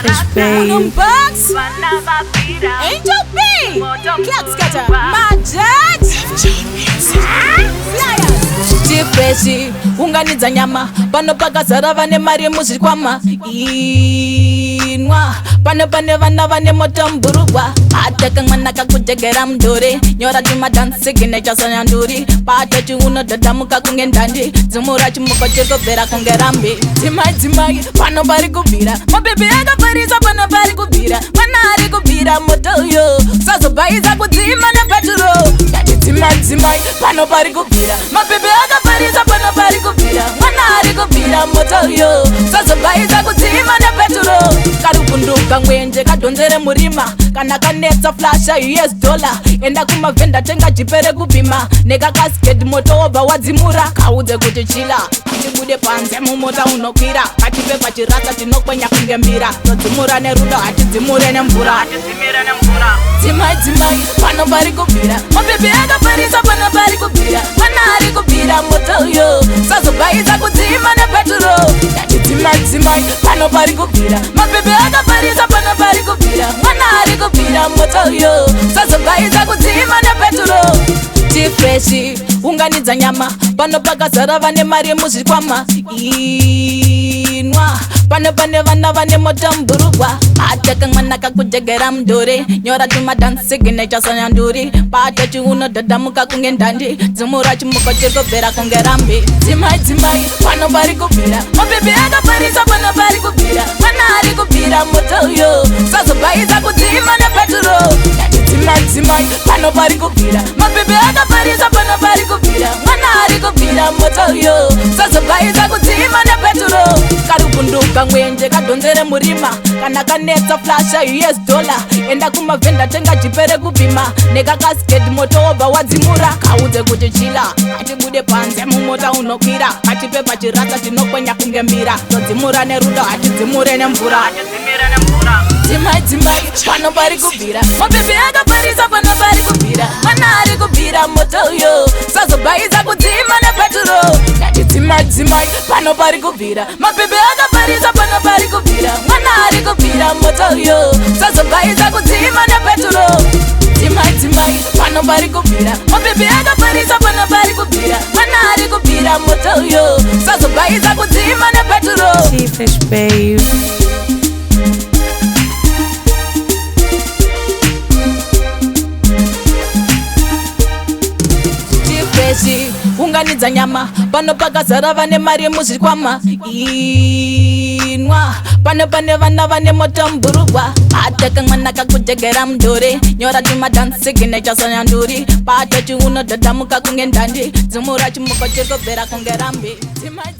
Fish babe. Bucks, Angel B, Clark Scatter, my judge, Flyers. Chifreshi, unganidza nyama, pano pakazara vane mari muzvikwama. Inwa, pano pane vana vane motamburugwa. Ateka mwana kakujegera mdore, nyora chima dance signature sanyanduri. Pata chiuno dadamuka kunge ndandi, dzimura chimuko chekobvera kunge rambi. Dzimai, pano pari kubvira, mabebe akafarisa pano pari kubvira. Mwana ari kubvira moto yo, sazobhaiza kudzima nepeturo. Yati dzimai, pano pari kubvira, mabebe akafarisa pano pari kubvira. Mwana ari kubvira moto yo, sazobhaiza kudzima nepeturo. Kari kunduka mwenje kadonzere murima, kana kanetsa flasha US dollar. Enda kumavhenda tenga chipere kupima, neka casket moto wobva wadzimura. Kaudze kuti chila, tibude panze mumota unokwira. Pachipe pachirasa tinokwenya kunge mbira. Todzimura nerudo hatidzimure nemvura. Dzimai, pano pari kubvira, mabebe akafarisa pano pari kubvira. Mwana ari kubvira moto yo, sazobhaiza kudzima nepeturo. Yati dzimai, pano pari kubvira, mabebe akafarisa pano pari kubvira. Mwana ari kubvira moto yo, sazobhaiza kudzima nepeturo. Chifreshi, unganidza nyama, pano pakazara vane mari muzvikwama. Inwa, pano pane vana vane motamburugwa. Ateka mwana kakujegera mdore, nyora chima dance signature sanyanduri. Pata chiuno dadamuka kunge ndandi, dzimura chimuko chekobvera kunge rambi. Dzimai, pano pari kubvira, mabebe akafarisa pano pari kubvira. Mwana ari kubvira moto yo, sazobhaiza kudzima nepeturo. Yati dzimai, pano pari kubvira, mabebe akafarisa pano pari kubvira. Mwana ari kubvira moto yo, sazobhaiza kudzima nepeturo. Kari kunduka mwenje kadonzere murima, kana kanetsa flasha US dollar. Enda kumavhenda tenga chipere kupima, neka casket moto wobva wadzimura. Kaudze kuti chila, hatibude panze mumota unokwira. Pachipe pachirasa tinokwenya kunge mbira. Todzimura nerudo hatidzimure nemvura. Dzimai, pano pari kubvira, mabebe akafarisa pano pari kubvira. Mwana ari kubvira moto yo, sazobhaiza kudzima nepeturo. Yati dzimai, pano pari kubvira, mabebe akafarisa pano pari kubvira. Mwana ari kubvira moto yo, sazobhaiza kudzima nepeturo. Dzimai, pano pari kubvira, mabebe akafarisa pano pari kubvira. Mwana ari kubvira moto yo, sazobhaiza kudzima nepeturo. Fish babe. Unganidza nyama, pano pakazara vane mari muzvikwama. Inwa, pano pane vana vane motamburugwa. Ateka mwana kakujegera mdore, nyora chima dance signature sanyanduri. Pata chiuno dadamuka kunge ndandi, dzimura chimuko chekobvera kunge rambi. Dzimai.